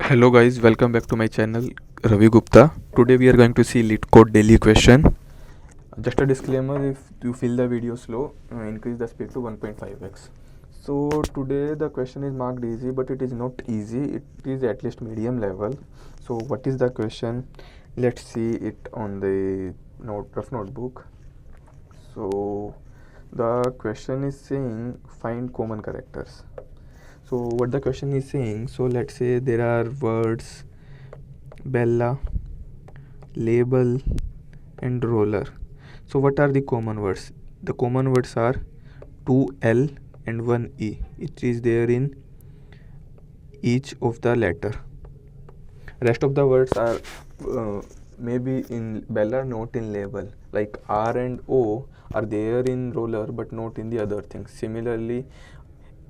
Hello guys, welcome back to my channel Ravi Gupta. Today we are going to see Leetcode daily question. Just a disclaimer, if you feel the video slow, increase the speed to 1.5x. So today the question is marked easy, but it is not easy, it is at least medium level. So what is the question? Let's see it on the rough notebook. So the question is saying find common characters. So what the question is saying, so let's say there are words Bella, label and roller. So what are the common words? The common words are 2L and 1E. It is there in each of the letter. Rest of the words are maybe in Bella, not in label. Like R and O are there in roller but not in the other things. Similarly,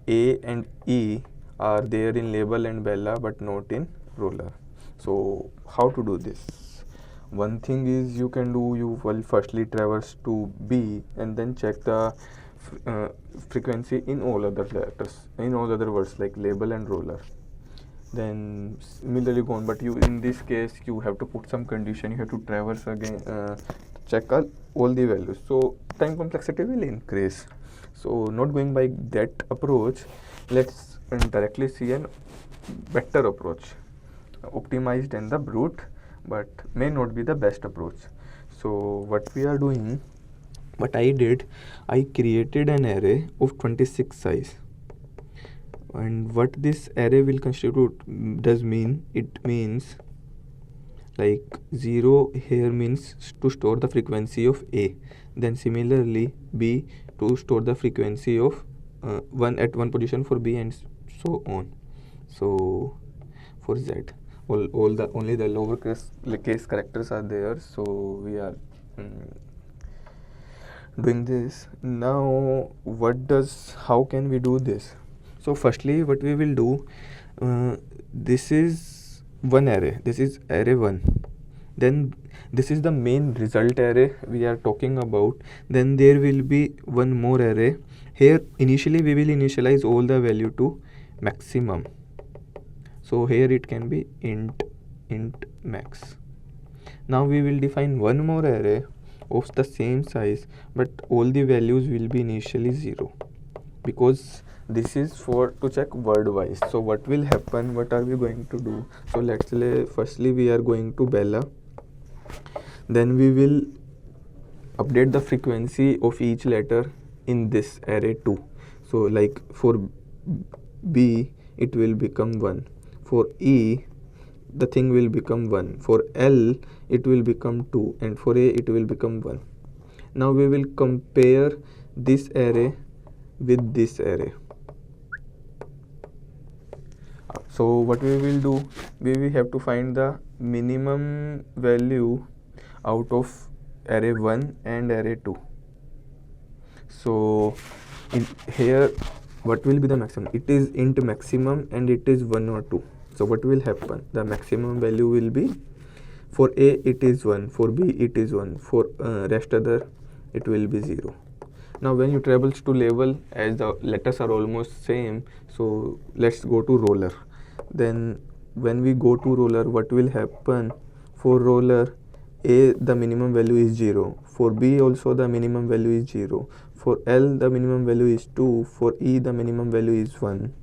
A and E are there in label and Bella but not in roller. So how to do this? One thing is you can do, you will firstly traverse to B and then check the frequency in all other letters, in all other words like label and roller. Then similarly go on, but you in this case you have to put some condition, you have to traverse again, check all the values, so time complexity will increase. So not going by that approach, let's directly see an better approach, optimized than the brute, but may not be the best approach. So what we are doing, what I did, I created an array of 26 size. And what this array will constitute does mean, it means like 0 here means to store the frequency of A, then similarly B to store the frequency of 1 at one position for B, and so on. So for Z, all the only the lower case characters are there, so we are doing this. Now how can we do this? So firstly what we will do, this is one array, this is array 1, then this is the main result array we are talking about. Then there will be one more array here. Initially we will initialize all the value to maximum, so here it can be int max. Now we will define one more array of the same size, but all the values will be initially 0, because this is for to check word wise. So what will happen, what are we going to do? So let's say firstly we are going to Bella, then we will update the frequency of each letter in this array 2. So like for B it will become 1, for E the thing will become 1, for L it will become 2, and for A it will become 1. Now we will compare this array with this array. So what we will do, we will have to find the minimum value out of array 1 and array 2. So in here what will be the maximum? It is int maximum and it is 1 or 2. So what will happen? The maximum value will be, for A it is 1, for B it is 1, for rest other it will be 0. Now when you travels to label, as the letters are almost same, so let's go to roller. Then when we go to roller, what will happen? For roller, A the minimum value is 0, for B also the minimum value is 0, for L the minimum value is 2, for E the minimum value is 1,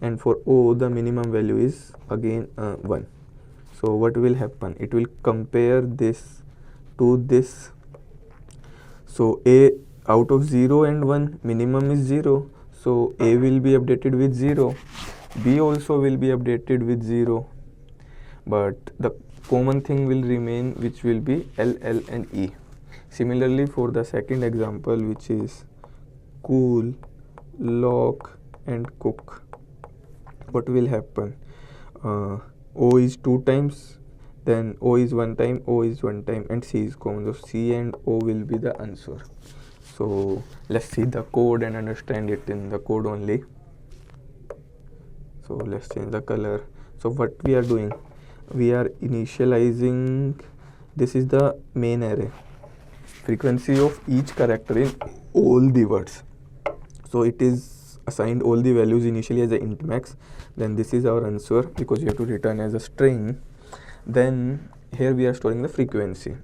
and for O the minimum value is again 1. So what will happen? It will compare this to this. So A out of 0 and 1, minimum is 0, so A will be updated with 0, B also will be updated with 0, but the common thing will remain, which will be L, L and E. Similarly for the second example, which is cool, lock and cook, what will happen? O is 2 times, then O is 1 time, O is 1 time, and C is common, so C and O will be the answer. So let's see the code and understand it in the code only. So let's change the color. So what we are doing, we are initializing, this is the main array, frequency of each character in all the words. So it is assigned all the values initially as a int max. then this is our answer because you have to return as a string. Then here we are storing the frequency,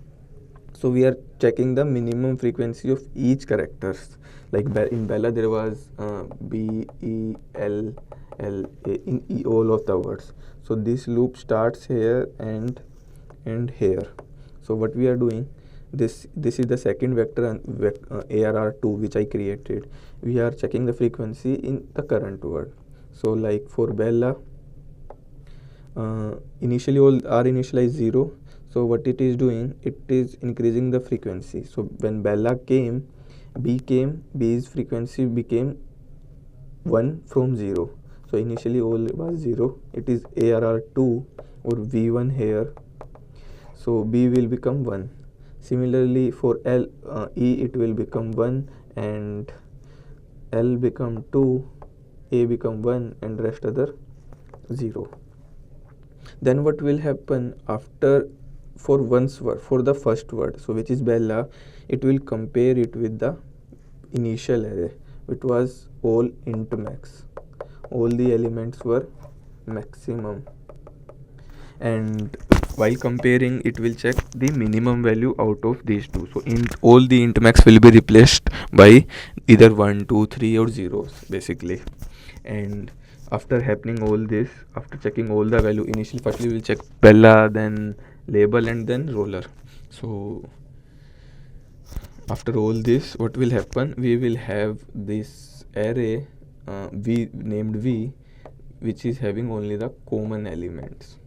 so we are checking the minimum frequency of each characters. Like in Bella there was B, E, L, L, A in all of the words. So this loop starts here and here. So what we are doing, this is the second vector and ARR2 which I created. We are checking the frequency in the current word. So like for Bella, initially all are initialized 0. So what it is doing, it is increasing the frequency. So when Bella came, B's frequency became 1 from 0. So initially all was 0. It is ARR2 or V1 here. So B will become 1. Similarly for E it will become 1 and L become 2, A become 1 and rest other 0. Then what will happen after, for one's word, for the first word, so which is Bella, it will compare it with the initial array, which was all int max. All the elements were maximum, and while comparing it will check the minimum value out of these two. So all the int max will be replaced by either 1, 2, 3 or zeros basically. And after happening all this, after checking all the value, initially firstly we will check Bella, then label and then roller. So after all this, what will happen, we will have this array v named V, which is having only the common elements,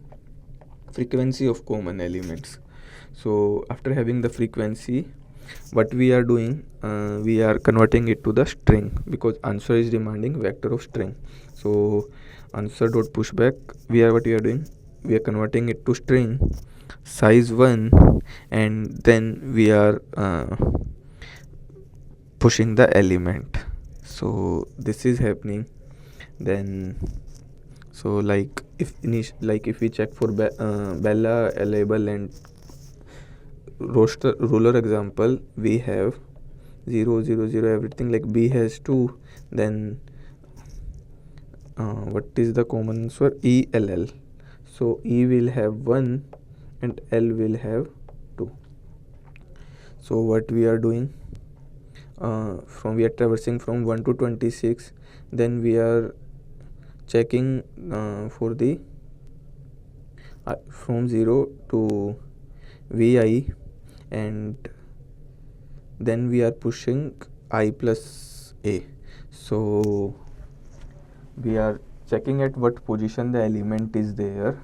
frequency of common elements. So after having the frequency, what we are doing, we are converting it to the string because answer is demanding vector of string. So answer dot pushback, what we are doing, we are converting it to string size 1, and then we are pushing the element. So this is happening. Then so like if we check for Bella, label and ruler example, we have 0, 0, 0 everything. Like B has 2, then what is the common answer, E, L, L. So E will have 1 and L will have 2. So what we are doing, we are traversing from 1 to 26, then we are checking for the from 0 to Vi, and then we are pushing I plus A. So we are checking at what position the element is there,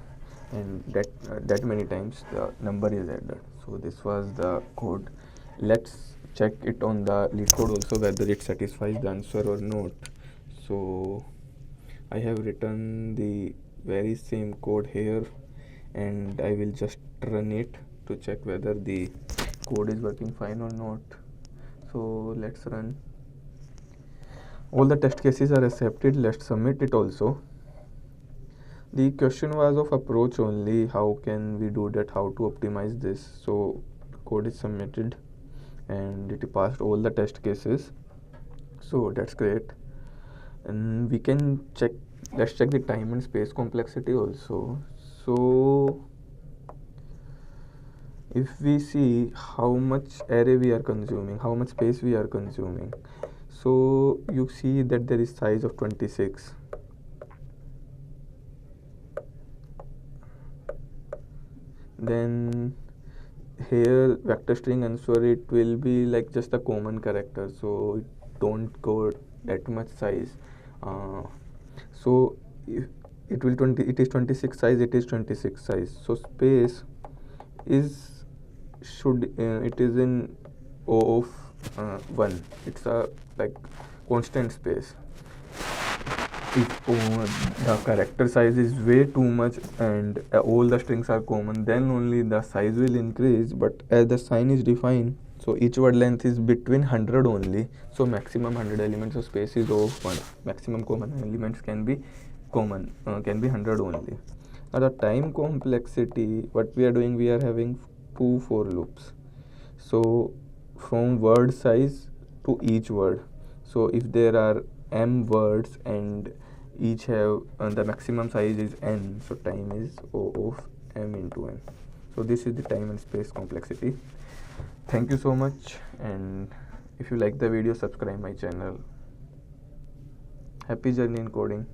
and that many times the number is added. So this was the code. Let's check it on the Leetcode also whether it satisfies the answer or not. So I have written the very same code here, and I will just run it to check whether the code is working fine or not. So let's run. All the test cases are accepted. Let's submit it also. The question was of approach only. How can we do that? How to optimize this? So code is submitted and it passed all the test cases. So that's great. And we can check. Let's check the time and space complexity also. So if we see how much array we are consuming, how much space we are consuming, so you see that there is size of 26. Then here vector string answer, it will be like just a common character, so it don't go that much size. So if it is 26 size, it is 26 size. So space is it is in O of 1. It's a like constant space. If the character size is way too much and all the strings are common, then only the size will increase. But as the sign is defined, so each word length is between 100 only. So maximum 100 elements of space is O of 1. Maximum common elements can be 100 only. Now the time complexity, what we are doing, we are having 2 for loops. So from word size to each word. So if there are m words and each have the maximum size is n, so time is O of m into n. So this is the time and space complexity. Thank you so much, and if you like the video, subscribe my channel. Happy journey in coding.